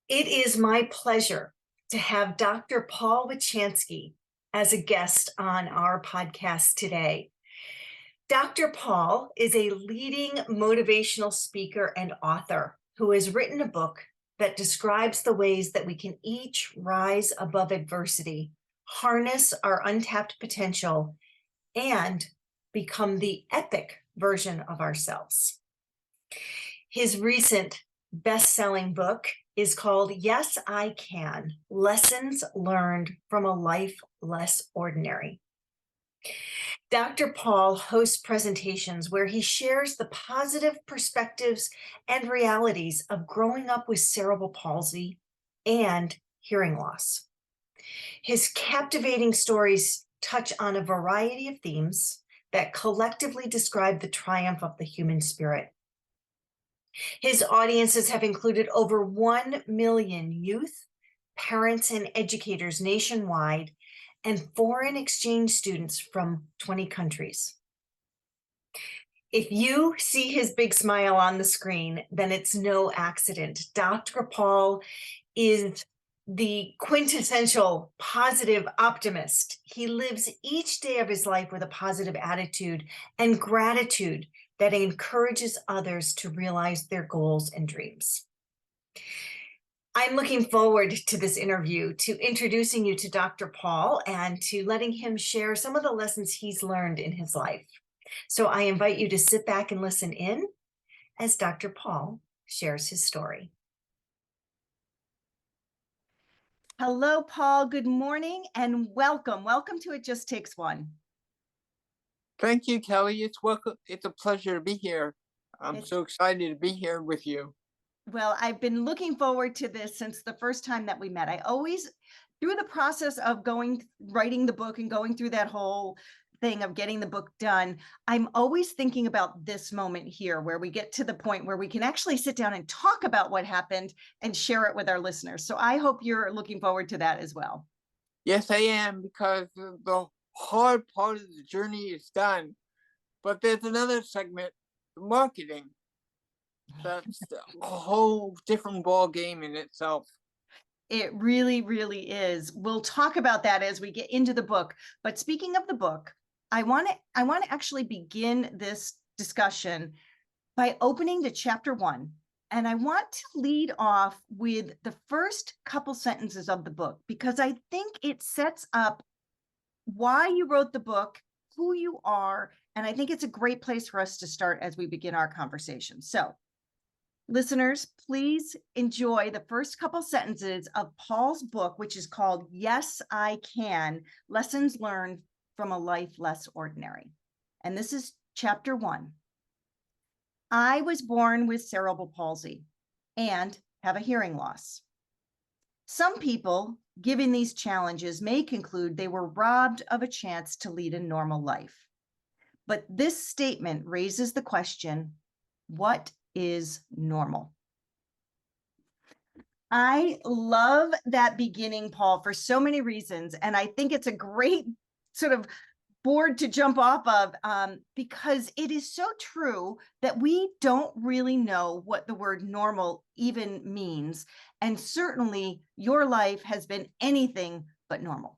It is my pleasure to have Dr. Paul Wichansky as a guest on our podcast today. Dr. Paul is a leading motivational speaker and author who has written a book that describes the ways that we can each rise above adversity, harness our untapped potential, and become the epic version of ourselves. His recent best-selling book is called Yes, I Can: Lessons Learned from a Life Less Ordinary. Dr. Paul hosts presentations where he shares the positive perspectives and realities of growing up with cerebral palsy and hearing loss. His captivating stories touch on a variety of themes that collectively describe the triumph of the human spirit. His audiences have included over 1 million youth, parents, and educators nationwide, and foreign exchange students from 20 countries. If you see his big smile on the screen, then it's no accident. Dr. Paul is the quintessential positive optimist. He lives each day of his life with a positive attitude and gratitude that encourages others to realize their goals and dreams. I'm looking forward to this interview, to introducing you to Dr. Paul and to letting him share some of the lessons he's learned in his life. So I invite you to sit back and listen in as Dr. Paul shares his story. Hello, Paul. Good morning and welcome. Welcome to It Just Takes One. Thank you, Kelly. It's a pleasure to be here. I'm so excited to be here with you. Well, I've been looking forward to this since the first time that we met. I always, through the process of writing the book and going through that whole thing of getting the book done, I'm always thinking about this moment here where we get to the point where we can actually sit down and talk about what happened and share it with our listeners. So I hope you're looking forward to that as well. Yes, I am, because the hard part of the journey is done. But there's another segment, marketing. That's a whole different ball game in itself. It really, really is. We'll talk about that as we get into the book. But speaking of the book, I want to actually begin this discussion by opening to chapter 1. And I want to lead off with the first couple sentences of the book, because I think it sets up why you wrote the book, who you are, and I think it's a great place for us to start as we begin our conversation. So, listeners, please enjoy the first couple sentences of Paul's book, which is called Yes, I Can: Lessons Learned from a Life Less Ordinary. And this is chapter 1. I was born with cerebral palsy and have a hearing loss. Some people, given these challenges, may conclude they were robbed of a chance to lead a normal life. But this statement raises the question, what is normal? I love that beginning, Paul, for so many reasons. And I think it's a great sort of board to jump off of, because it is so true that we don't really know what the word normal even means. And certainly your life has been anything but normal.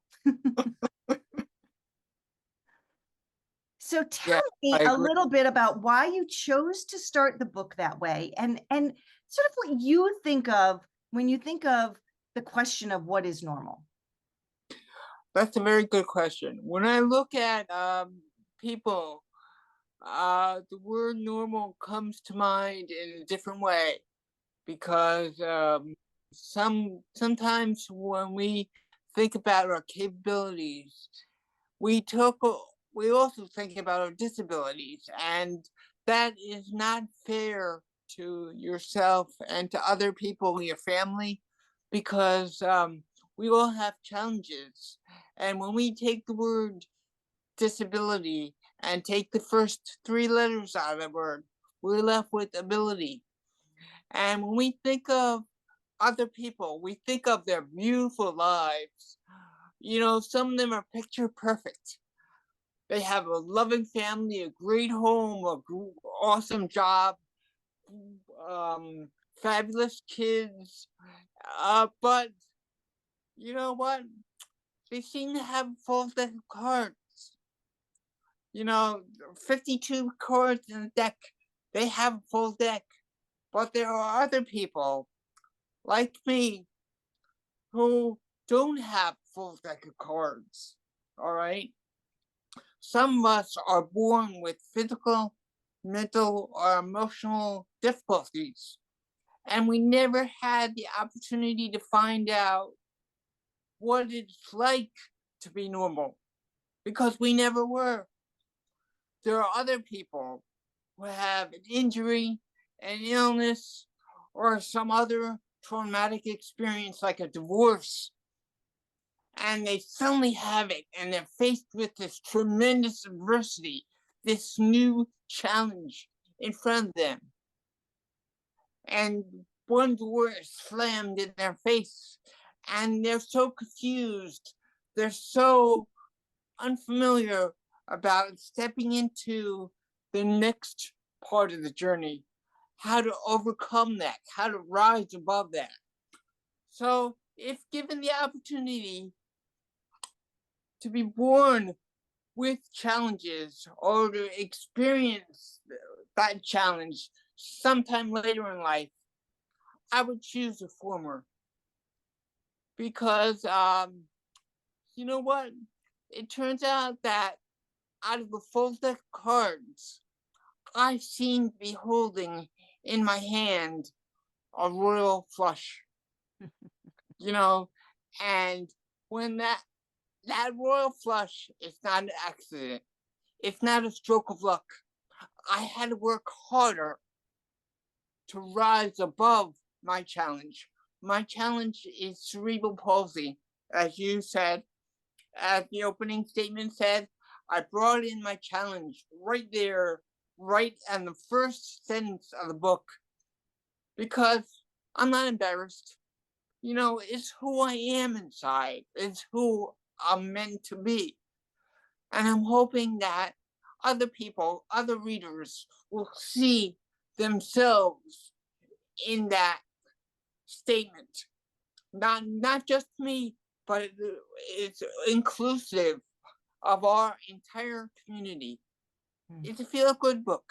So tell me a little bit about why you chose to start the book that way, and sort of what you think of when you think of the question of what is normal. That's a very good question. When I look at people, the word normal comes to mind in a different way, because sometimes when we think about our capabilities, we also think about our disabilities, and that is not fair to yourself and to other people in your family, because we all have challenges. And when we take the word disability and take the first 3 letters out of the word, we're left with ability. And when we think of other people, we think of their beautiful lives. You know, some of them are picture perfect. They have a loving family, a great home, awesome job, fabulous kids, but you know what? They seem to have a full deck of cards. 52 cards in a deck. They have a full deck. But there are other people like me who don't have full deck of cards. All right. Some of us are born with physical, mental, or emotional difficulties, and we never had the opportunity to find out what it's like to be normal because we never were. There are other people who have an injury, an illness, or some other traumatic experience like a divorce, and they suddenly have it and they're faced with this tremendous adversity, this new challenge in front of them. And one door is slammed in their face and they're so confused. They're so unfamiliar about stepping into the next part of the journey, how to overcome that, how to rise above that. So if given the opportunity to be born with challenges or to experience that challenge sometime later in life, I would choose the former. Because, you know what? It turns out that out of the full deck of cards, I seem to be holding in my hand a royal flush. And when that royal flush is not an accident, it's not a stroke of luck. I had to work harder to rise above my challenge. My challenge is cerebral palsy, as you said, as the opening statement said. I brought in my challenge right there, right in the first sentence of the book, because I'm not embarrassed. It's who I am inside. It's who I'm meant to be. And I'm hoping that other people, other readers will see themselves in that statement. Not just me, but it's inclusive of our entire community. It's a feel-good book.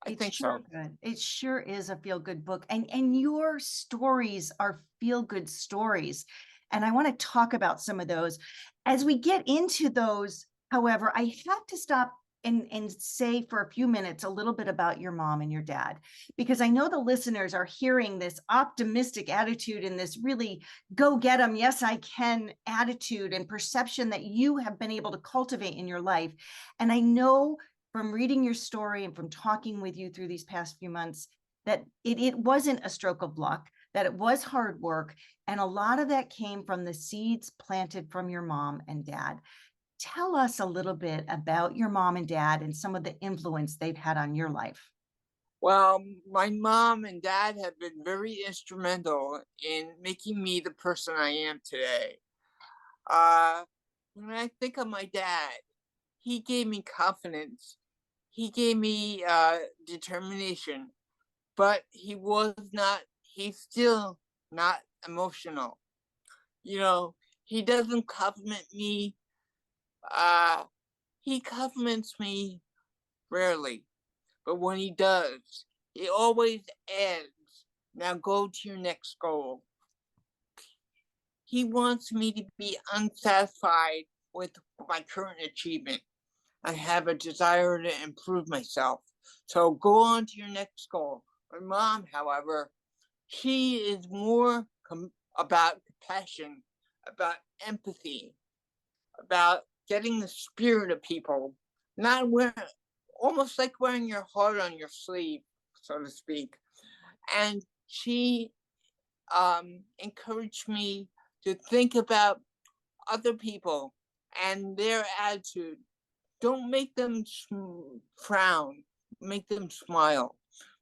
I think so. Good. It sure is a feel-good book. And your stories are feel-good stories. And I want to talk about some of those. As we get into those, however, I have to stop and say for a few minutes a little bit about your mom and your dad, because I know the listeners are hearing this optimistic attitude and this really go get them, yes, I can attitude and perception that you have been able to cultivate in your life. And I know from reading your story and from talking with you through these past few months that it wasn't a stroke of luck, that it was hard work. And a lot of that came from the seeds planted from your mom and dad. Tell us a little bit about your mom and dad and some of the influence they've had on your life. Well, my mom and dad have been very instrumental in making me the person I am today. When I think of my dad, he gave me confidence. He gave me determination, but he's still not emotional. He doesn't compliment me. He compliments me rarely, but when he does, he always adds, now go to your next goal. He wants me to be unsatisfied with my current achievement. I have a desire to improve myself. So go on to your next goal. My mom, however, she is more about compassion, about empathy, about getting the spirit of people, not almost like wearing your heart on your sleeve, so to speak. And she encouraged me to think about other people and their attitude. Don't make them frown, make them smile,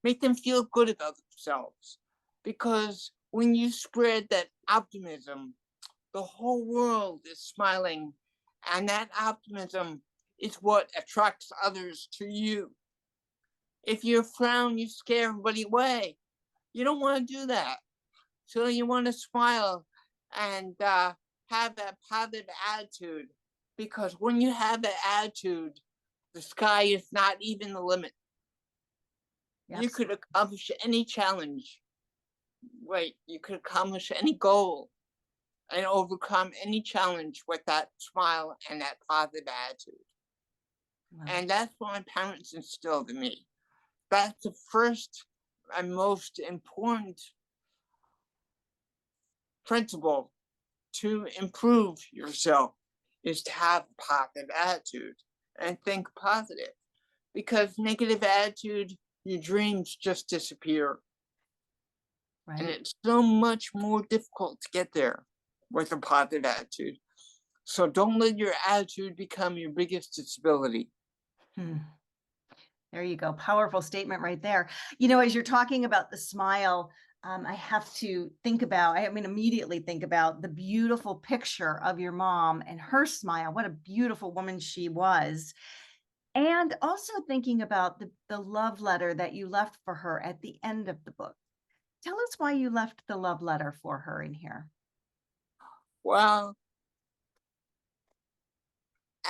make them feel good about themselves. Because when you spread that optimism, the whole world is smiling, and that optimism is what attracts others to you. If you frown, you scare everybody away. You don't want to do that. So you want to smile and have that positive attitude, because when you have that attitude, the sky is not even the limit. Yes. You could accomplish any challenge. Right. You could accomplish any goal and overcome any challenge with that smile and that positive attitude. Wow. And that's what my parents instilled in me. That's the first and most important principle to improve yourself, is to have a positive attitude and think positive. Because negative attitude, your dreams just disappear. And Right. it's so much more difficult to get there with a positive attitude. So don't let your attitude become your biggest disability. There you go. Powerful statement right there. You know, as you're talking about the smile, I have to think about, immediately think about the beautiful picture of your mom and her smile. What a beautiful woman she was. And also thinking about the love letter that you left for her at the end of the book. Tell us why you left the love letter for her in here. Well,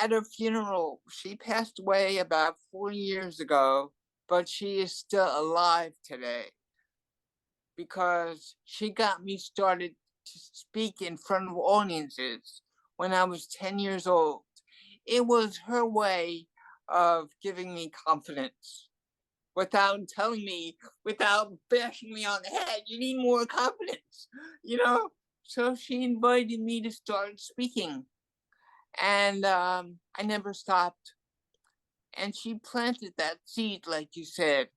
at her funeral, she passed away about 4 years ago, but she is still alive today because she got me started to speak in front of audiences when I was 10 years old. It was her way of giving me confidence without telling me, without bashing me on the head, you need more confidence, you know? So she invited me to start speaking. And I never stopped. And she planted that seed, like you said.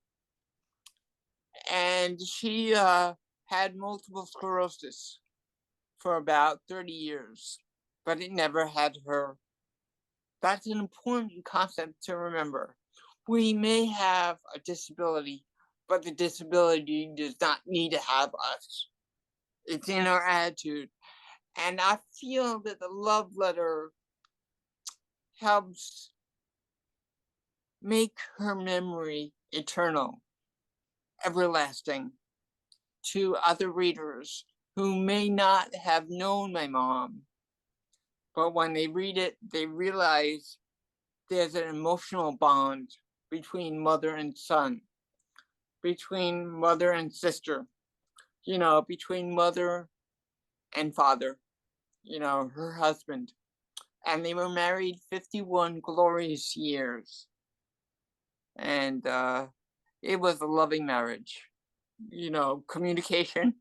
And she had multiple sclerosis for about 30 years, but it never had her. That's an important concept to remember. We may have a disability, but the disability does not need to have us. It's in our attitude. And I feel that the love letter helps make her memory eternal, everlasting, to other readers who may not have known my mom. But when they read it, they realize there's an emotional bond between mother and son, between mother and sister, between mother and father, her husband. And they were married 51 glorious years. And it was a loving marriage. Communication,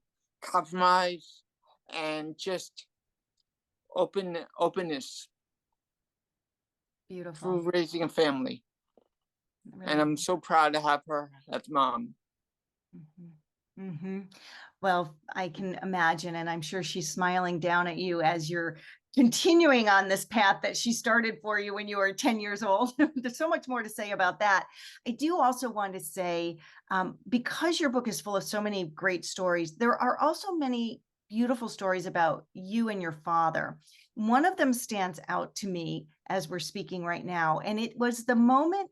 compromise, and just openness. Beautiful. Through raising a family. Really. And I'm so proud to have her as mom. Mm-hmm. Mm-hmm. Well, I can imagine, and I'm sure she's smiling down at you as you're continuing on this path that she started for you when you were 10 years old. There's so much more to say about that. I do also want to say, because your book is full of so many great stories, there are also many beautiful stories about you and your father. One of them stands out to me as we're speaking right now, and it was the moment,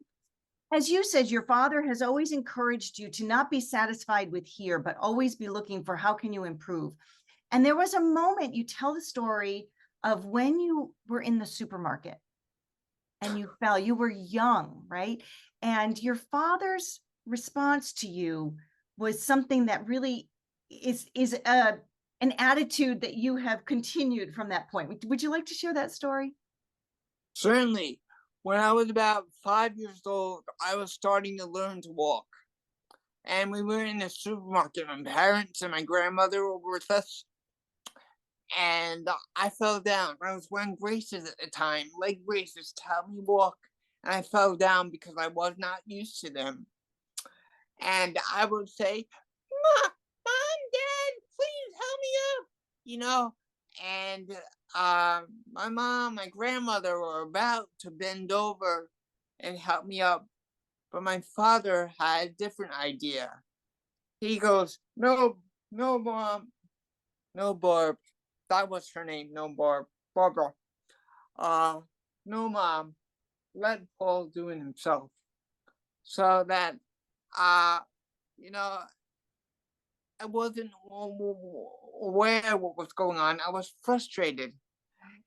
as you said, your father has always encouraged you to not be satisfied with here, but always be looking for how can you improve. And there was a moment, you tell the story of when you were in the supermarket and you fell. You were young, right? And your father's response to you was something that really is an attitude that you have continued from that point. Would you like to share that story? Certainly. When I was about 5 years old, I was starting to learn to walk. And we were in the supermarket. My parents and my grandmother were with us. And I fell down. I was wearing braces at the time, leg braces to help me walk. And I fell down because I was not used to them. And I would say, Mom, Dad, please help me up, And my mom, my grandmother were about to bend over and help me up. But my father had a different idea. He goes, no, Mom, no, Barb. That was her name, no, Barbara. No, Mom, let Paul do it himself. So that, I wasn't aware of what was going on. I was frustrated,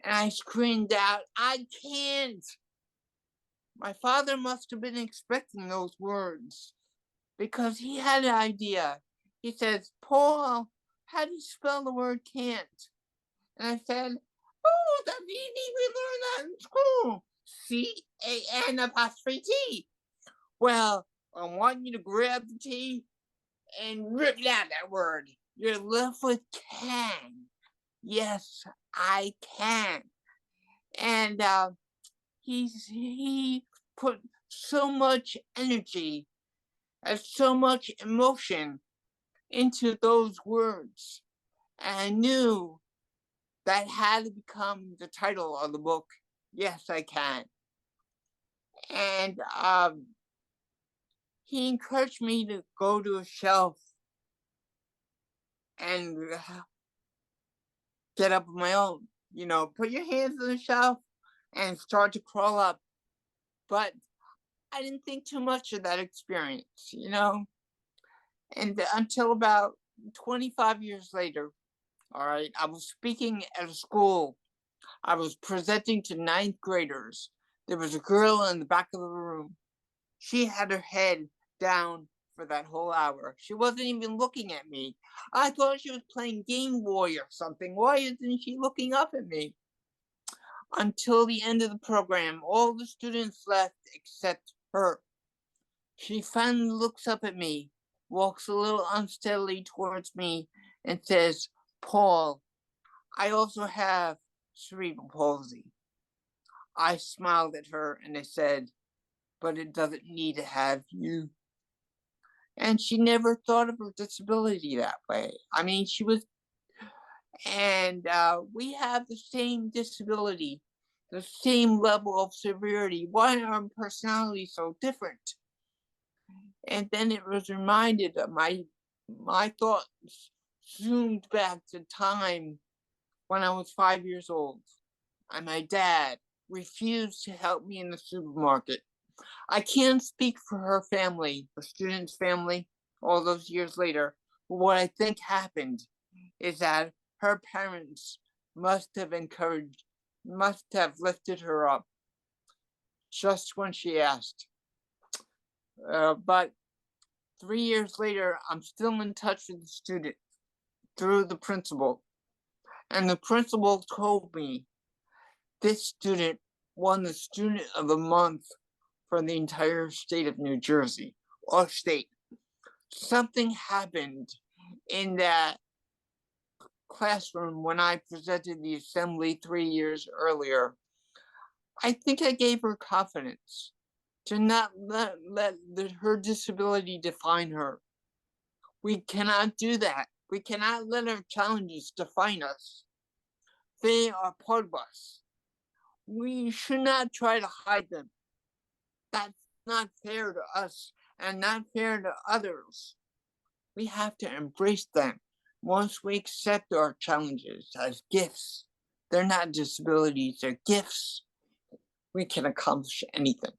and I screamed out, "I can't!" My father must have been expecting those words because he had an idea. He says, "Paul, how do you spell the word can't?" And I said, "Oh, that's easy. We learned that in school. CAN''T. Well, I want you to grab the T and rip out that word. You're left with can. Yes, I can." And he put so much energy and so much emotion into those words. And I knew that had to become the title of the book, Yes, I Can. And he encouraged me to go to a shelf and get up on my own. Put your hands on the shelf and start to crawl up. But I didn't think too much of that experience. And until about 25 years later, all right, I was speaking at a school. I was presenting to ninth graders. There was a girl in the back of the room. She had her head down for that whole hour. She wasn't even looking at me. I thought she was playing Game Boy or something. Why isn't she looking up at me? Until the end of the program, all the students left except her. She finally looks up at me, walks a little unsteadily towards me, and says, "Paul, I also have cerebral palsy." I smiled at her and I said, "But it doesn't need to have you." And she never thought of her disability that way. I mean, and we have the same disability, the same level of severity. Why are our personalities so different? And then it was reminded of my thoughts zoomed back to time when I was 5 years old, and my dad refused to help me in the supermarket. I can't speak for her family, the student's family, all those years later. But what I think happened is that her parents must have lifted her up just when she asked. But 3 years later, I'm still in touch with the student through the principal. And the principal told me this student won the Student of the Month for the entire state of New Jersey, or state. Something happened in that classroom when I presented the assembly 3 years earlier. I think I gave her confidence to not let her disability define her. We cannot do that. We cannot let our challenges define us. They are part of us. We should not try to hide them. That's not fair to us and not fair to others. We have to embrace them. Once we accept our challenges as gifts, they're not disabilities, they're gifts. We can accomplish anything.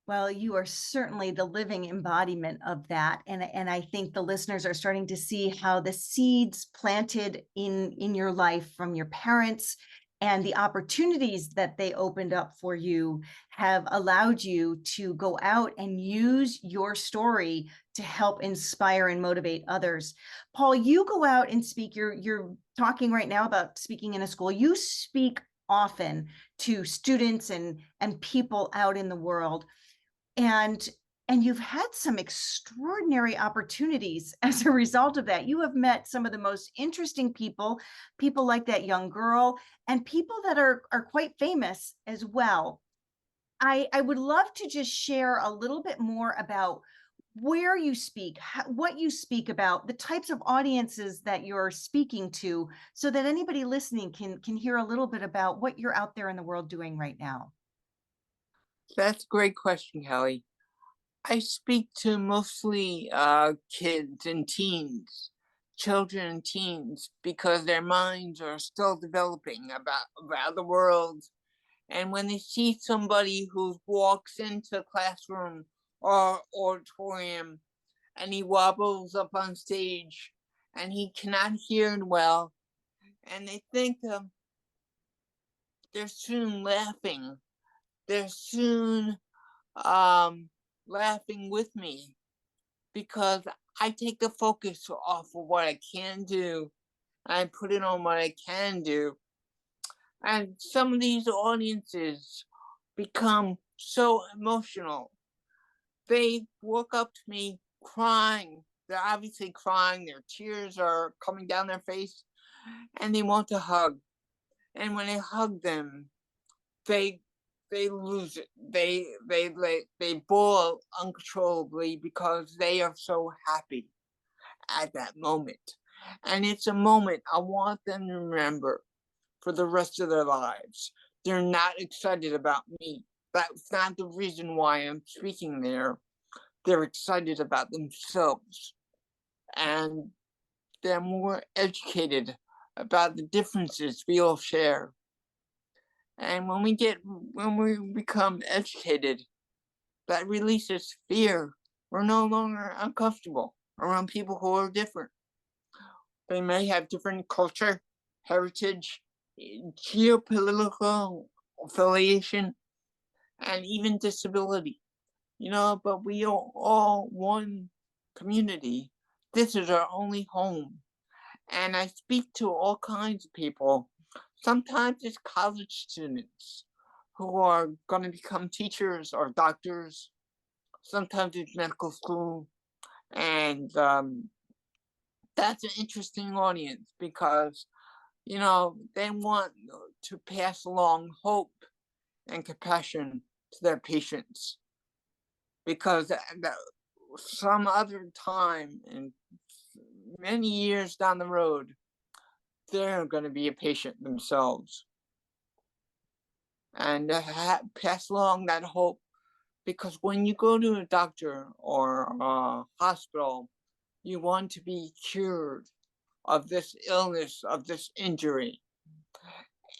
Well, you are certainly the living embodiment of that. And I think the listeners are starting to see how the seeds planted in your life from your parents and the opportunities that they opened up for you have allowed you to go out and use your story to help inspire and motivate others. Paul, you go out and speak. You're talking right now about speaking in a school. You speak often to students and people out in the world. And you've had some extraordinary opportunities as a result of that. You have met some of the most interesting people like that young girl, and people that are quite famous as well. I would love to just share a little bit more about where you speak, what you speak about, the types of audiences that you're speaking to, so that anybody listening can hear a little bit about what you're out there in the world doing right now. That's a great question, Kelly. I speak to mostly kids and teens, children and teens, because their minds are still developing about the world. And when they see somebody who walks into a classroom or auditorium and he wobbles up on stage, and he cannot hear well, and they think they're soon laughing. They're soon laughing with me, because I take the focus off of what I can do, and I put it on what I can do. And some of these audiences become so emotional. They walk up to me crying. They're obviously crying. Their tears are coming down their face, and they want to hug. And when I hug them, they lose it. They bawl uncontrollably because they are so happy at that moment. And it's a moment I want them to remember for the rest of their lives. They're not excited about me. That's not the reason why I'm speaking there. They're excited about themselves, and they're more educated about the differences we all share. And when we become educated, that releases fear. We're no longer uncomfortable around people who are different. They may have different culture, heritage, geopolitical affiliation, and even disability. But we are all one community. This is our only home. And I speak to all kinds of people. Sometimes it's college students who are going to become teachers or doctors. Sometimes it's medical school. And that's an interesting audience, because, they want to pass along hope and compassion to their patients. Because some other time, and many years down the road, they're going to be a patient themselves. And pass along that hope, because when you go to a doctor or a hospital, you want to be cured of this illness, of this injury.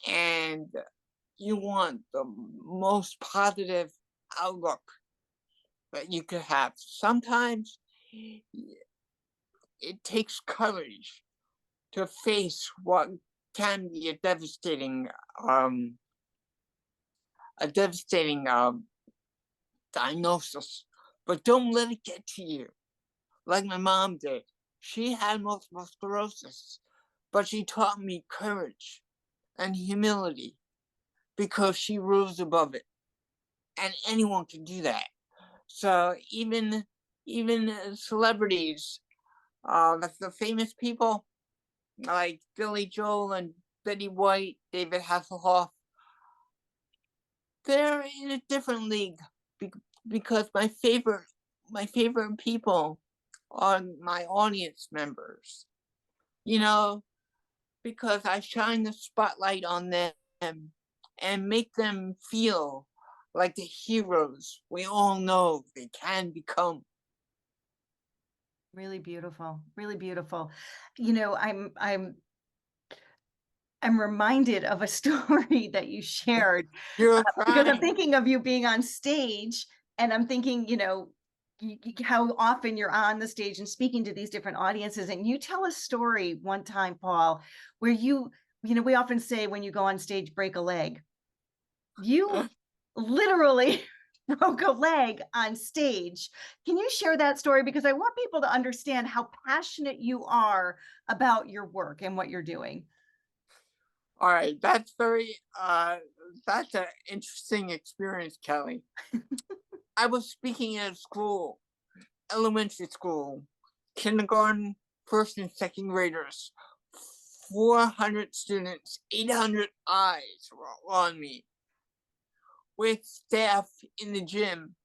And you want the most positive outlook that you could have. Sometimes it takes courage to face what can be a devastating diagnosis, but don't let it get to you. Like my mom did. She had multiple sclerosis, but she taught me courage and humility, because she rose above it, and anyone can do that. So even celebrities, like the famous people like Billy Joel and Betty White, David Hasselhoff, they're in a different league, because my favorite people are my audience members. Because I shine the spotlight on them and make them feel like the heroes we all know they can become. Really beautiful, really beautiful. I'm reminded of a story that you shared, You're because I'm crying. thinking of you being on stage, and I'm thinking, how often you're on the stage and speaking to these different audiences. And you tell a story one time, Paul, where we often say when you go on stage, break a leg. You literally broke a leg on stage. Can you share that story? Because I want people to understand how passionate you are about your work and what you're doing. All right, that's that's an interesting experience, Kelly. I was speaking at a school, elementary school, kindergarten, first and second graders, 400 students, 800 eyes were on me, with staff in the gym.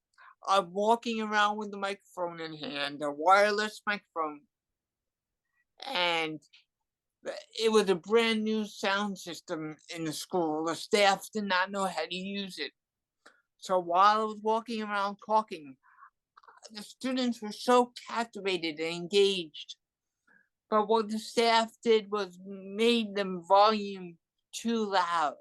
I'm walking around with the microphone in hand, a wireless microphone, and it was a brand new sound system in the school. The staff did not know how to use it. So while I was walking around talking, the students were so captivated and engaged. But what the staff did was made them volume too loud.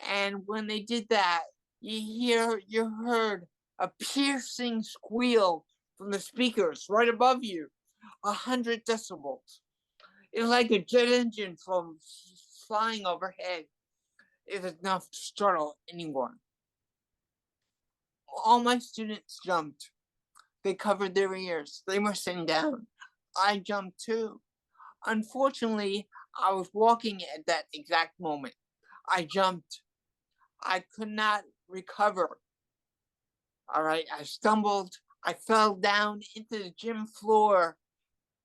And when they did that, you heard a piercing squeal from the speakers right above you, 100 decibels. It's like a jet engine from flying overhead. It's enough to startle anyone. All my students jumped. They covered their ears. They were sitting down. I jumped too. Unfortunately, I was walking at that exact moment. I jumped. I could not recover. All right, I stumbled. I fell down into the gym floor.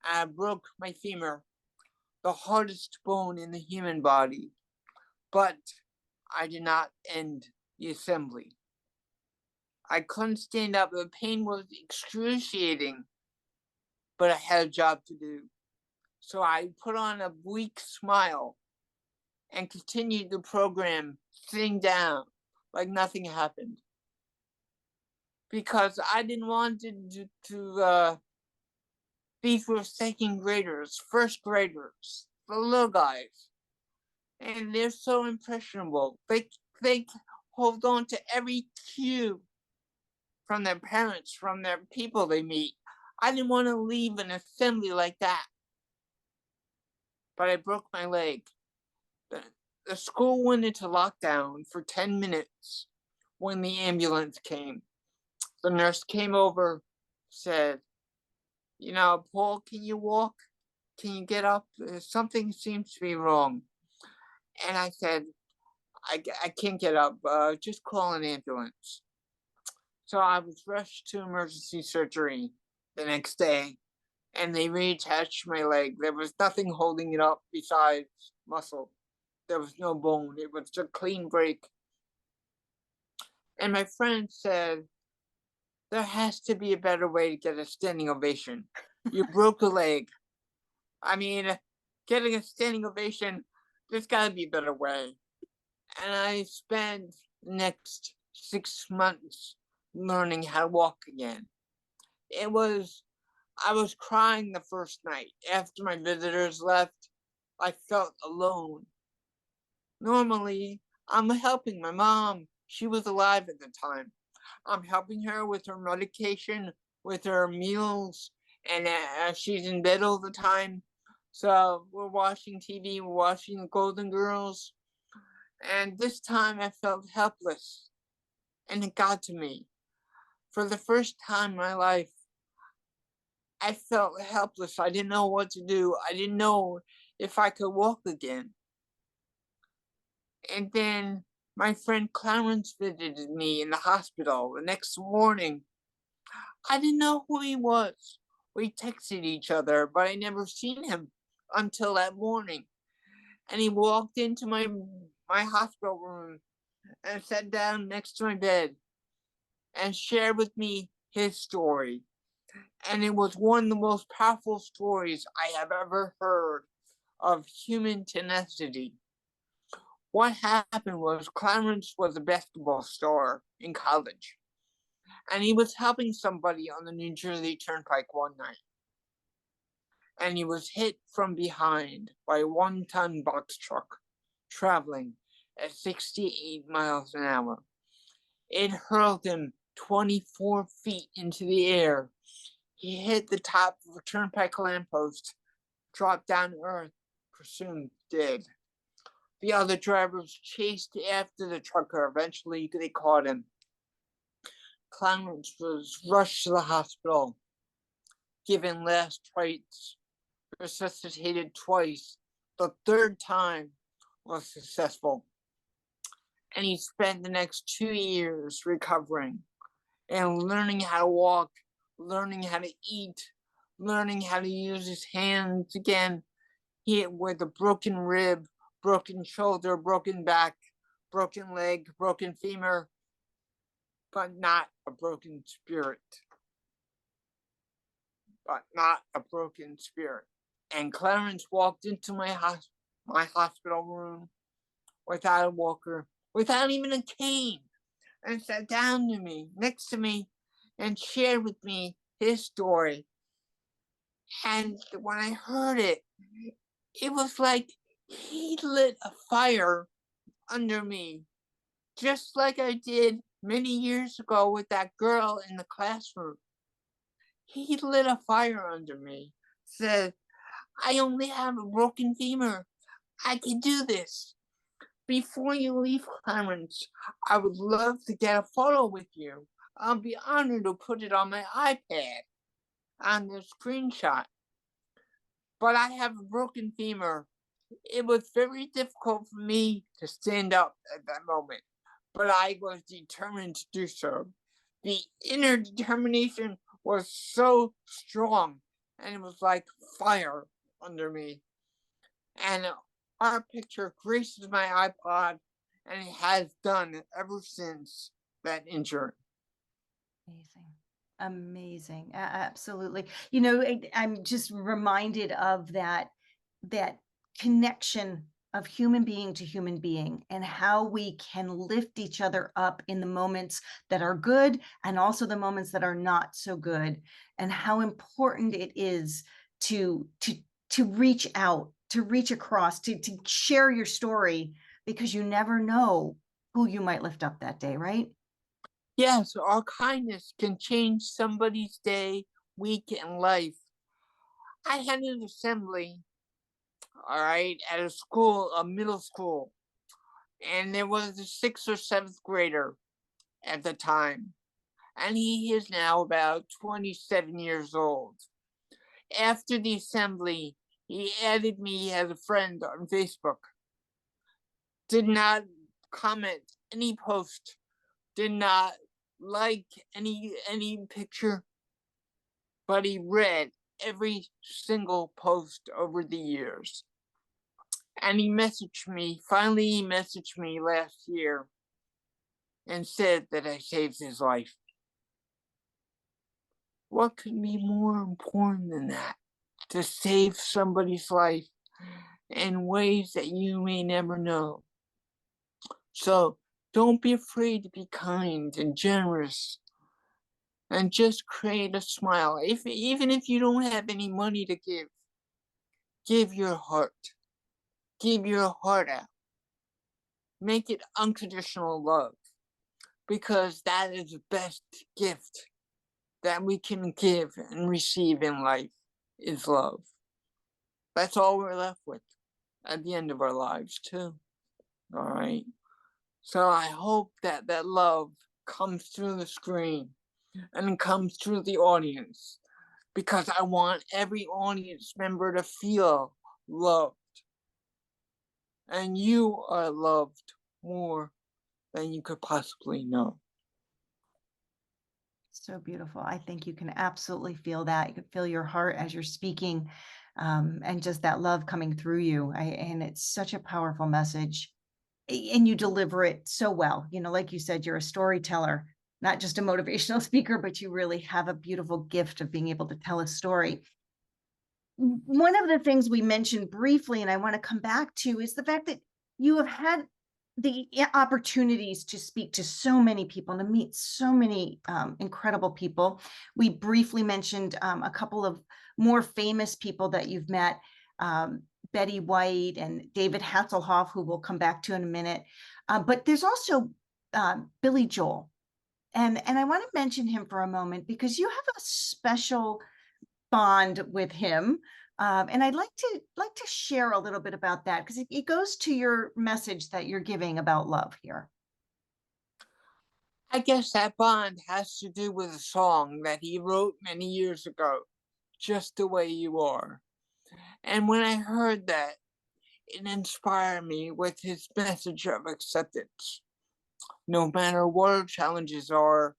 And I broke my femur, the hardest bone in the human body. But I did not end the assembly. I couldn't stand up. The pain was excruciating, but I had a job to do. So I put on a weak smile and continued the program sitting down like nothing happened. Because I didn't want to be for second graders, first graders, the little guys. And they're so impressionable. They hold on to every cue from their parents, from their people they meet. I didn't want to leave an assembly like that. But I broke my leg. The school went into lockdown for 10 minutes when the ambulance came. The nurse came over, said, you know, Paul, can you walk? Can you get up? Something seems to be wrong. And I said, I can't get up. Just call an ambulance. So I was rushed to emergency surgery the next day, and they reattached my leg. There was nothing holding it up besides muscle. There was no bone. It was a clean break. And my friend said, there has to be a better way to get a standing ovation. You broke a leg. I mean, getting a standing ovation, there's got to be a better way. And I spent the next 6 months learning how to walk again. I was crying the first night. After my visitors left, I felt alone. Normally, I'm helping my mom. She was alive at the time. I'm helping her with her medication, with her meals, and she's in bed all the time. So we're watching TV, we're watching the Golden Girls. And this time I felt helpless. And it got to me. For the first time in my life, I felt helpless. I didn't know what to do. I didn't know if I could walk again. And then my friend Clarence visited me in the hospital the next morning. I didn't know who he was. We texted each other, but I never seen him until that morning. And he walked into my hospital room and sat down next to my bed and shared with me his story. And it was one of the most powerful stories I have ever heard of human tenacity. What happened was Clarence was a basketball star in college, and he was helping somebody on the New Jersey Turnpike one night. And he was hit from behind by a one-ton box truck traveling at 68 miles an hour. It hurled him 24 feet into the air. He hit the top of a turnpike lamppost, dropped down to earth, presumed dead. The other drivers chased after the trucker. Eventually, they caught him. Clarence was rushed to the hospital, given last rites, resuscitated twice. The third time was successful. And he spent the next 2 years recovering and learning how to walk, learning how to eat, learning how to use his hands again. He hit with a broken rib, broken shoulder, broken back, broken leg, broken femur, but not a broken spirit. And Clarence walked into my hospital room without a walker, without even a cane, and sat down to me, next to me, and shared with me his story. And when I heard it, it was like he lit a fire under me, just like I did many years ago with that girl in the classroom. he lit a fire under me, said, I only have a broken femur. I can do this. Before you leave Clarence, I would love to get a photo with you. I'll be honored to put it on my iPad on the screenshot. But I have a broken femur. It was very difficult for me to stand up at that moment, but I was determined to do so. The inner determination was so strong, and it was like fire under me. And our picture graces my iPod, and it has done ever since that injury. Amazing. Amazing. Absolutely. I'm just reminded of that connection of human being to human being, and how we can lift each other up in the moments that are good and also the moments that are not so good, and how important it is to reach out, to reach across, to share your story, because you never know who you might lift up that day, right? Yes, our kindness can change somebody's day, week, and life. I had an assembly, all right, at a middle school, and there was a 6th or 7th grader at the time, and he is now about 27 years old. After the assembly, he added me as a friend on Facebook. Did not comment any post, did not like any picture, but he read every single post over the years. And he messaged me last year and said that I saved his life. What could be more important than that? To save somebody's life in ways that you may never know. So don't be afraid to be kind and generous, and just create a smile. Even if you don't have any money to give your heart. Give your heart out. Make it unconditional love, because that is the best gift that we can give and receive in life, is love. That's all we're left with at the end of our lives too. All right. So I hope that that love comes through the screen and comes through the audience, because I want every audience member to feel loved. And you are loved more than you could possibly know. So beautiful. I think you can absolutely feel that. You can feel your heart as you're speaking, and just that love coming through you. And it's such a powerful message, and you deliver it so well. Like you said, you're a storyteller, not just a motivational speaker, but you really have a beautiful gift of being able to tell a story. One of the things we mentioned briefly, and I want to come back to, is the fact that you have had the opportunities to speak to so many people, to meet so many incredible people. We briefly mentioned a couple of more famous people that you've met, Betty White and David Hasselhoff, who we'll come back to in a minute. But there's also Billy Joel. And I want to mention him for a moment, because you have a special bond with him. And I'd like to share a little bit about that, because it goes to your message that you're giving about love here. I guess that bond has to do with a song that he wrote many years ago, Just the Way You Are. And when I heard that, it inspired me with his message of acceptance. No matter what our challenges are,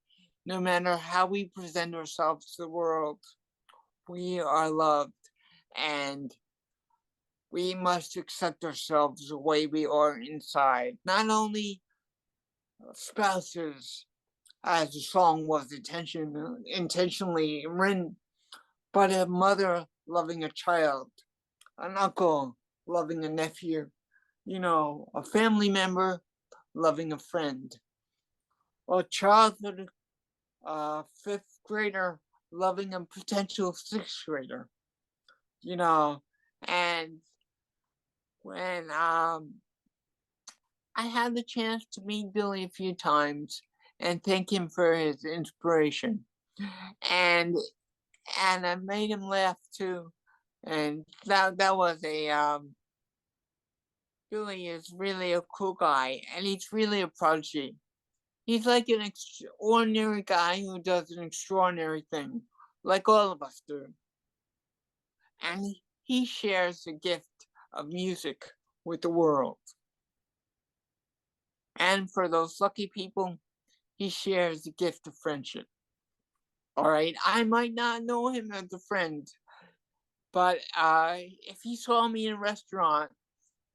no matter how we present ourselves to the world, we are loved, and we must accept ourselves the way we are inside. Not only spouses, as the song was intentionally written, but a mother loving a child, an uncle loving a nephew, a family member loving a friend, a childhood 5th grader loving a potential 6th grader, and when I had the chance to meet Billy a few times and thank him for his inspiration. And and I made him laugh too. And that was Billy is really a cool guy, and he's really a prodigy. He's like an extraordinary guy who does an extraordinary thing, like all of us do. And he shares the gift of music with the world. And for those lucky people, he shares the gift of friendship. All right, I might not know him as a friend, but if he saw me in a restaurant,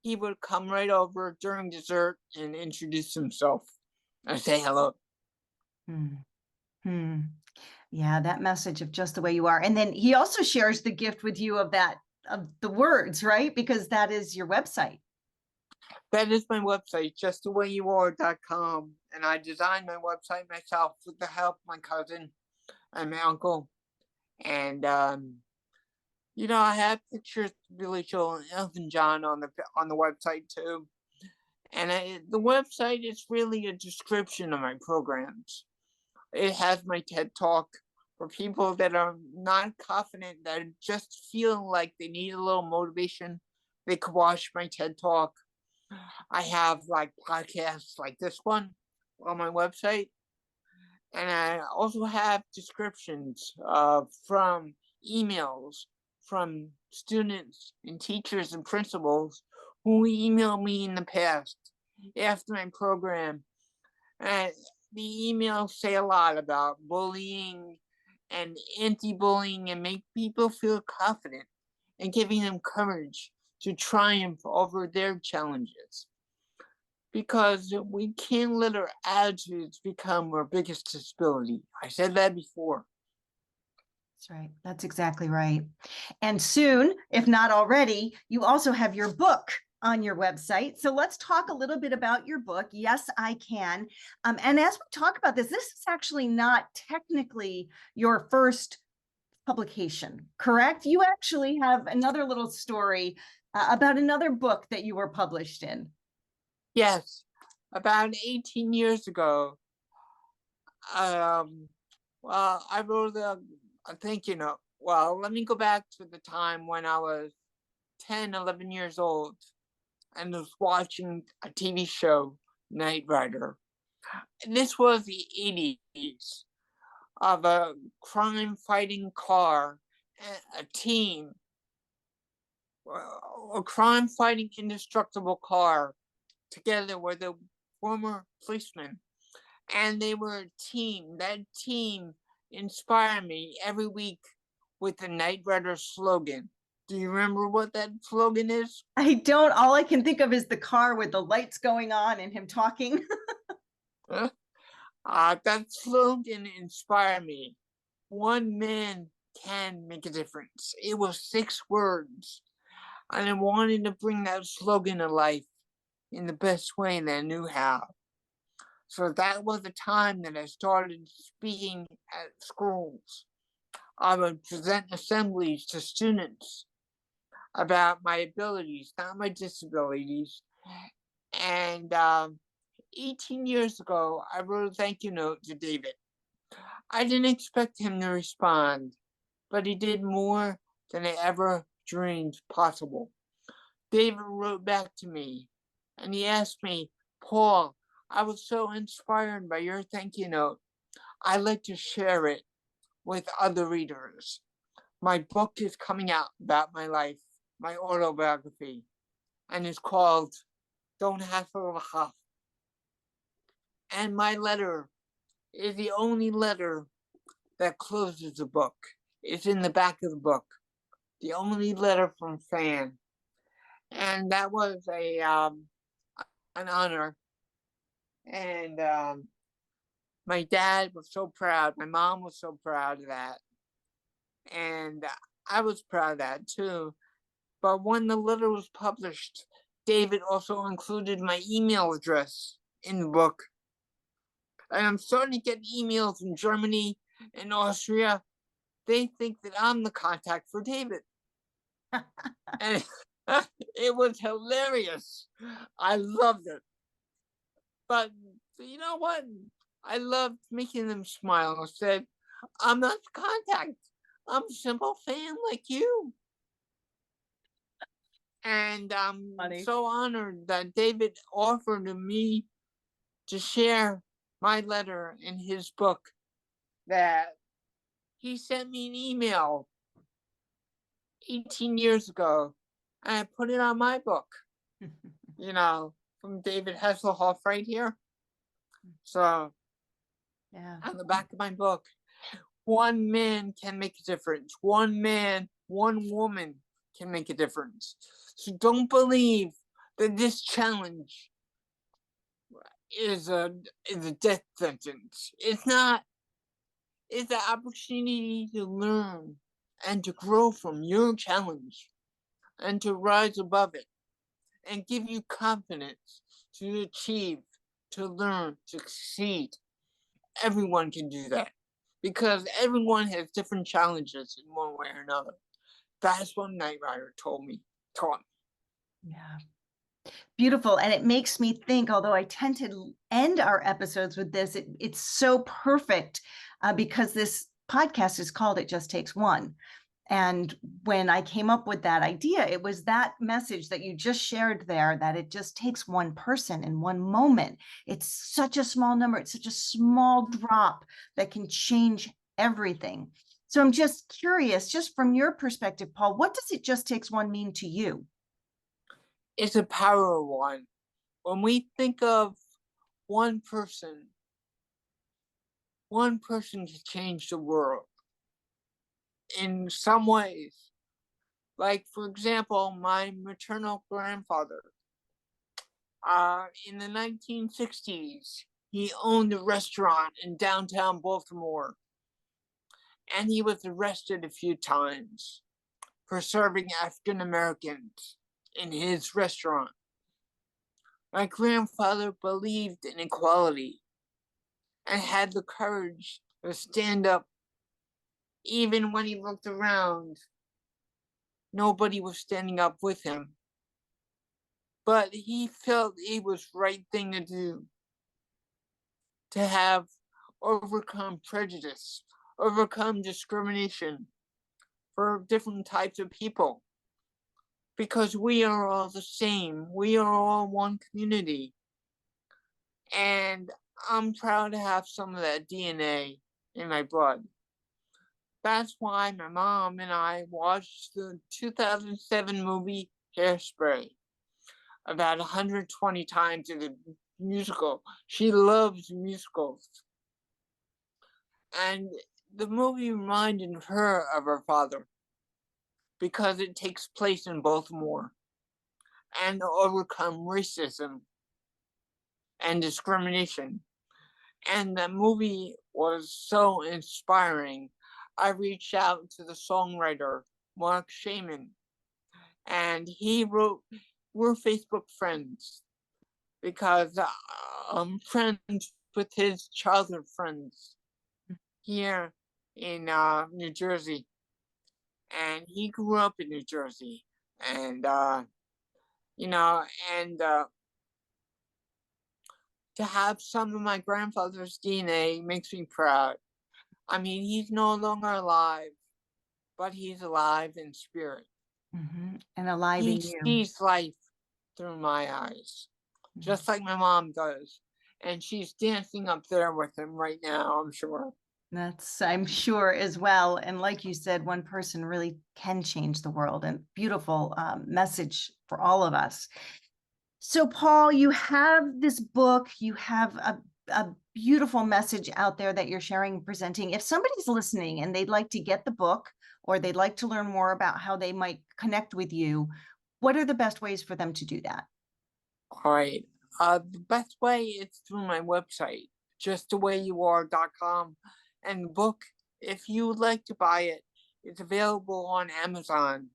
he would come right over during dessert and introduce himself and say hello. Hmm. Hmm. Yeah, that message of just the way you are. And then he also shares the gift with you of the words, right? Because that is your website. That is my website, justthewayouare.com. And I designed my website myself with the help of my cousin and my uncle. And I have pictures of Billy Joel and Elton John on the website too. And the website is really a description of my programs. It has my TED Talk for people that are not confident, that just feel like they need a little motivation. They could watch my TED Talk. I have like podcasts like this one on my website. And I also have descriptions from emails from students and teachers and principals who emailed me in the past after my program. And the emails say a lot about bullying and anti-bullying and make people feel confident and giving them courage to triumph over their challenges. Because we can't let our attitudes become our biggest disability. I said that before. That's right. That's exactly right. And soon, if not already, you also have your book on your website. So let's talk a little bit about your book. Yes, I Can. And as we talk about this is actually not technically your first publication, correct? You actually have another little story about another book that you were published in. Yes, about 18 years ago, I wrote a thank you note. Well, let me go back to the time when I was 10, 11 years old and was watching a TV show, Knight Rider. And this was the 80s of a crime-fighting car, a team, a crime-fighting indestructible car together with a former policeman. And they were a team. That team inspired me every week with the Knight Rider slogan. Do you remember what that slogan is? I don't. All I can think of is the car with the lights going on and him talking. That slogan inspired me. One man can make a difference. It was 6 words. And I wanted to bring that slogan to life in the best way that I knew how. So that was the time that I started speaking at schools. I would present assemblies to students about my abilities, not my disabilities. And 18 years ago, I wrote a thank you note to David. I didn't expect him to respond, but he did more than I ever dreamed possible. David wrote back to me and he asked me, Paul, I was so inspired by your thank you note. I'd like to share it with other readers. My book is coming out about my life, my autobiography, and it's called Don't Hassle the Huff. And my letter is the only letter that closes the book. It's in the back of the book. The only letter from fan. And that was an honor. And my dad was so proud. My mom was so proud of that. And I was proud of that too. But when the letter was published, David also included my email address in the book. And I'm starting to get emails from Germany and Austria. They think that I'm the contact for David. And it was hilarious. I loved it. But you know what? I loved making them smile. I said, I'm not the contact. I'm a simple fan like you. And I'm Funny. so honored that David offered me to share my letter in his book, that he sent me an email 18 years ago, and I put it on my book, from David Hasselhoff right here. So Yeah. on the back of my book, one man can make a difference. One man, one woman can make a difference. So don't believe that this challenge is a death sentence. It's not. It's an opportunity to learn and to grow from your challenge and to rise above it and give you confidence to achieve, to learn, to succeed. Everyone can do that because everyone has different challenges in one way or another. That's what Knight Rider taught me. Yeah. Beautiful. And it makes me think, although I tend to end our episodes with this, it's so perfect because this podcast is called It Just Takes One. And when I came up with that idea, it was that message that you just shared there, that it just takes one person in one moment. It's such a small number. It's such a small drop that can change everything. So I'm just curious, just from your perspective, Paul, what does It Just Takes One mean to you? It's a power one. When we think of one person can change the world in some ways. Like, for example, my maternal grandfather, in the 1960s, he owned a restaurant in downtown Baltimore, and he was arrested a few times for serving African Americans in his restaurant. My grandfather believed in equality and had the courage to stand up. Even when he looked around, nobody was standing up with him. But he felt it was the right thing to do, to have overcome prejudice, overcome discrimination for different types of people. Because we are all the same. We are all one community. And I'm proud to have some of that DNA in my blood. That's why my mom and I watched the 2007 movie Hairspray about 120 times in the musical. She loves musicals. And the movie reminded her of her father because it takes place in Baltimore, and to overcome racism and discrimination. And the movie was so inspiring. I reached out to the songwriter, Mark Shaman, and he wrote, we're Facebook friends because I'm friends with his childhood friends here in New Jersey. And he grew up in New Jersey. And, to have some of my grandfather's DNA makes me proud. I mean, he's no longer alive, but he's alive in spirit. Mm-hmm. And alive in you. He sees life through my eyes, just like my mom does. And she's dancing up there with him right now, I'm sure. I'm sure as well. And like you said, one person really can change the world, and beautiful message for all of us. So Paul, you have this book, you have a beautiful message out there that you're sharing and presenting. If somebody's listening and they'd like to get the book, or they'd like to learn more about how they might connect with you, what are the best ways for them to do that? All right. The best way is through my website, justthewayouare.com. And the book, if you would like to buy it, it's available on Amazon.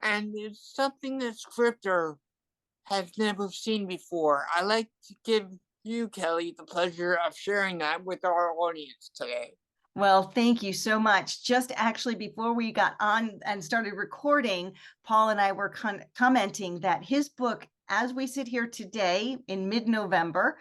And it's something that Scriptor has never seen before. I like to give you, Kelly, the pleasure of sharing that with our audience today. Well, thank you so much. Just actually before we got on and started recording, Paul and I were commenting that his book, as we sit here today in mid-November,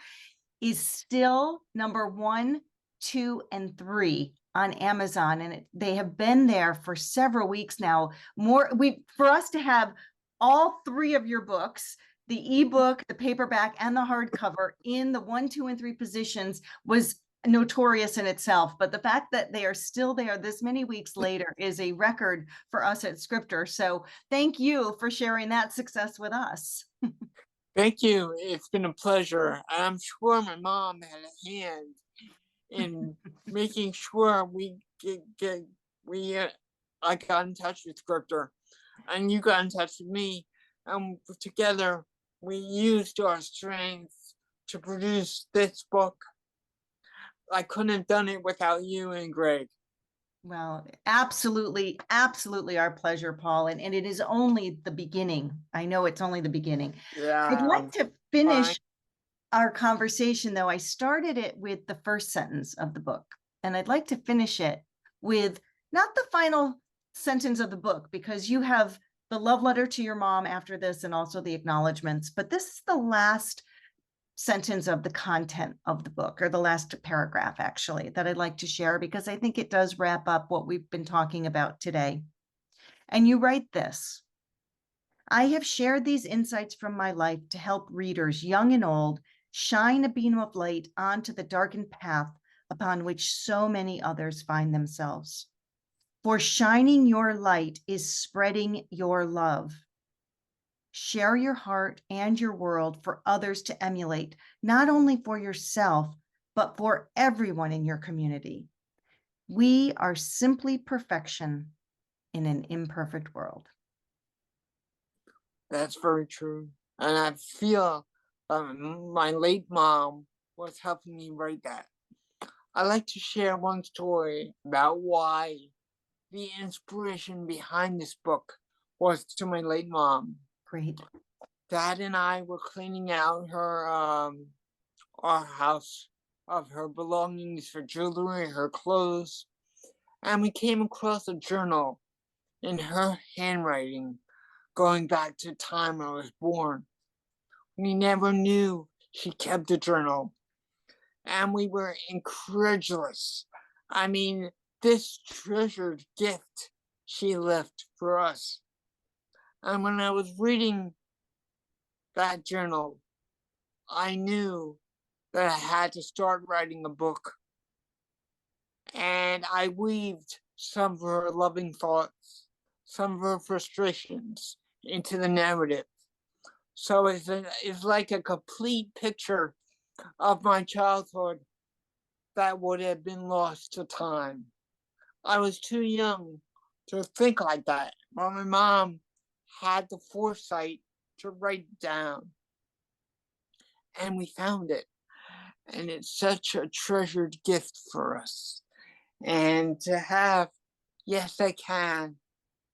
is still number 1, 2, and 3 on Amazon, and they have been there for several weeks now. For us to have all three of your books, the ebook, the paperback, and the hardcover in the 1, 2, and 3 positions was notorious in itself. But the fact that they are still there this many weeks later is a record for us at Scriptor. So thank you for sharing that success with us. Thank you. It's been a pleasure. I'm sure my mom had a hand in making sure I got in touch with Scriptor, and you got in touch with me, and together we used our strengths to produce this book. I couldn't have done it without you and Greg. Well, absolutely, absolutely our pleasure, Paul. And it is only the beginning. I know it's only the beginning. Yeah. I'd like to finish our conversation, though. I started it with the first sentence of the book, and I'd like to finish it with not the final sentence of the book, because you have the love letter to your mom after this and also the acknowledgments, but this is the last sentence of the content of the book, or the last paragraph actually, that I'd like to share, because I think it does wrap up what we've been talking about today. And you write this: I have shared these insights from my life to help readers, young and old, shine a beam of light onto the darkened path upon which so many others find themselves. For shining your light is spreading your love. Share your heart and your world for others to emulate, not only for yourself, but for everyone in your community. We are simply perfection in an imperfect world. That's very true. And I feel my late mom was helping me write that. I like to share one story about why the inspiration behind this book was to my late mom. Great. Dad and I were cleaning out her our house of her belongings, her jewelry, her clothes, and we came across a journal in her handwriting going back to the time I was born. We never knew she kept a journal, and we were incredulous. I mean, this treasured gift she left for us. And when I was reading that journal, I knew that I had to start writing a book. And I weaved some of her loving thoughts, some of her frustrations into the narrative. So it's like a complete picture of my childhood that would have been lost to time. I was too young to think like that, but my mom had the foresight to write it down. And we found it. And it's such a treasured gift for us. And to have, yes, I can,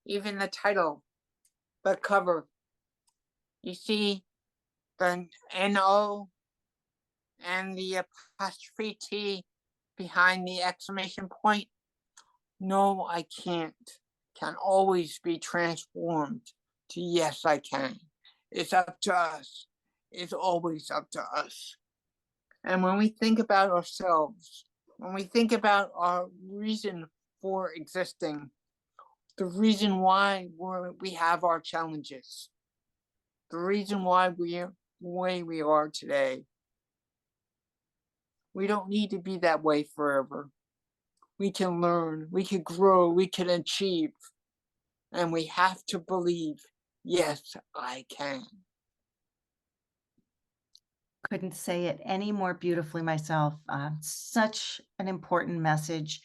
even the title, the cover, you see the N-O and the apostrophe T behind the exclamation point. No, I can't can always be transformed to yes, I can. It's up to us. It's always up to us. And when we think about ourselves, when we think about our reason for existing, the reason why we have our challenges, the reason why we are the way we are today, we don't need to be that way forever. We can learn, we can grow, we can achieve, and we have to believe, yes, I can. Couldn't say it any more beautifully myself. Such an important message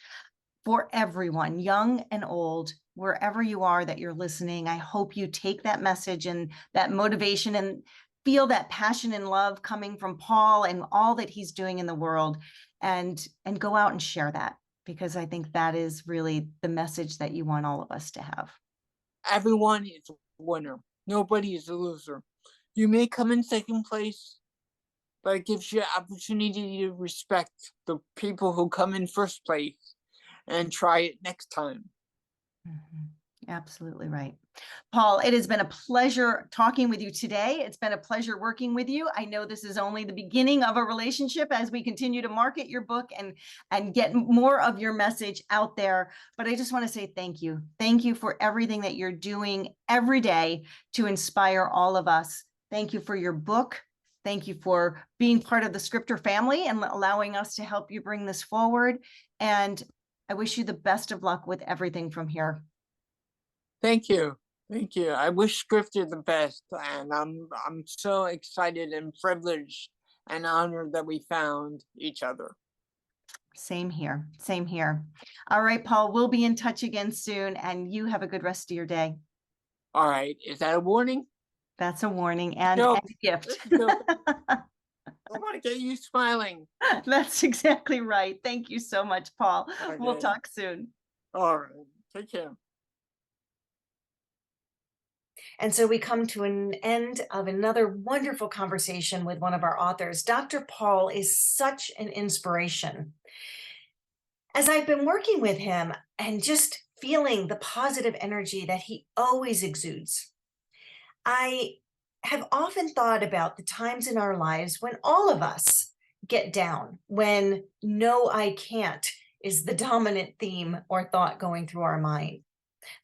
for everyone, young and old, wherever you are that you're listening. I hope you take that message and that motivation and feel that passion and love coming from Paul and all that he's doing in the world, and go out and share that, because I think that is really the message that you want all of us to have. Everyone is a winner. Nobody is a loser. You may come in second place, but it gives you an opportunity to respect the people who come in first place and try it next time. Mm-hmm. Absolutely right. Paul, it has been a pleasure talking with you today. It's been a pleasure working with you. I know this is only the beginning of a relationship as we continue to market your book and get more of your message out there. But I just want to say thank you. Thank you for everything that you're doing every day to inspire all of us. Thank you for your book. Thank you for being part of the Scriptor family and allowing us to help you bring this forward. And I wish you the best of luck with everything from here. Thank you. Thank you. I wish Scriptor the best, and I'm so excited and privileged and honored that we found each other. Same here. Same here. All right, Paul, we'll be in touch again soon, and you have a good rest of your day. All right. Is that a warning? That's a warning and No, a gift. no. I want to get you smiling. That's exactly right. Thank you so much, Paul. We'll Okay. talk soon. All right. Take care. And so we come to an end of another wonderful conversation with one of our authors. Dr. Paul is such an inspiration. As I've been working with him and just feeling the positive energy that he always exudes, I have often thought about the times in our lives when all of us get down, when no, I can't is the dominant theme or thought going through our mind.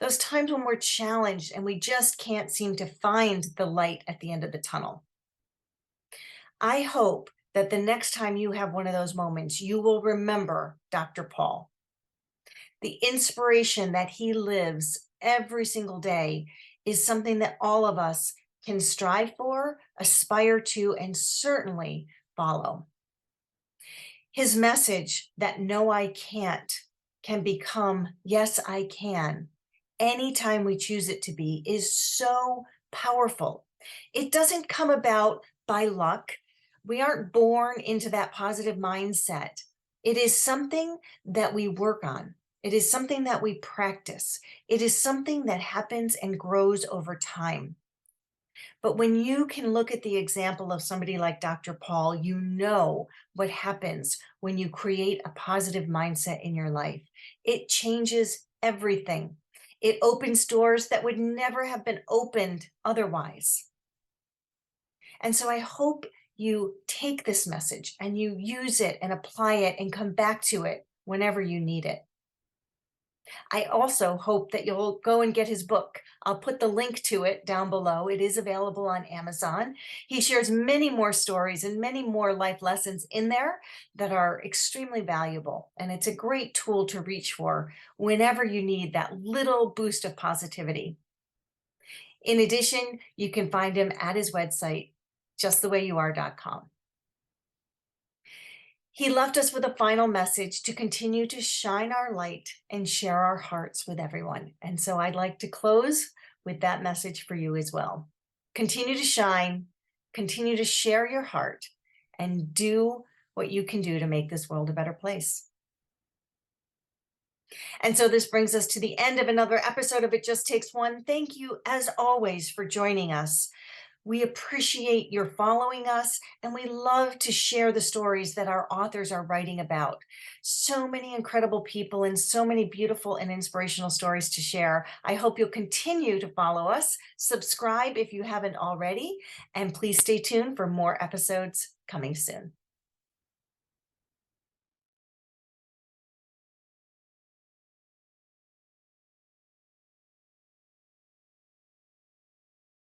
Those times when we're challenged and we just can't seem to find the light at the end of the tunnel. I hope that the next time you have one of those moments, you will remember Dr. Paul. The inspiration that he lives every single day is something that all of us can strive for, aspire to, and certainly follow. His message that no, I can't can become yes, I can anytime we choose it to be is so powerful. It doesn't come about by luck. We aren't born into that positive mindset. It is something that we work on. It is something that we practice. It is something that happens and grows over time. But when you can look at the example of somebody like Dr. Paul, you know what happens when you create a positive mindset in your life. It changes everything. It opens doors that would never have been opened otherwise. And so I hope you take this message and you use it and apply it and come back to it whenever you need it. I also hope that you'll go and get his book. I'll put the link to it down below. It is available on Amazon. He shares many more stories and many more life lessons in there that are extremely valuable. And it's a great tool to reach for whenever you need that little boost of positivity. In addition, you can find him at his website, justthewayouare.com. He left us with a final message to continue to shine our light and share our hearts with everyone. And so I'd like to close with that message for you as well. Continue to shine, continue to share your heart, and do what you can do to make this world a better place. And so this brings us to the end of another episode of It Just Takes One. Thank you, as always, for joining us. We appreciate your following us, and we love to share the stories that our authors are writing about. So many incredible people and so many beautiful and inspirational stories to share. I hope you'll continue to follow us, subscribe if you haven't already, and please stay tuned for more episodes coming soon.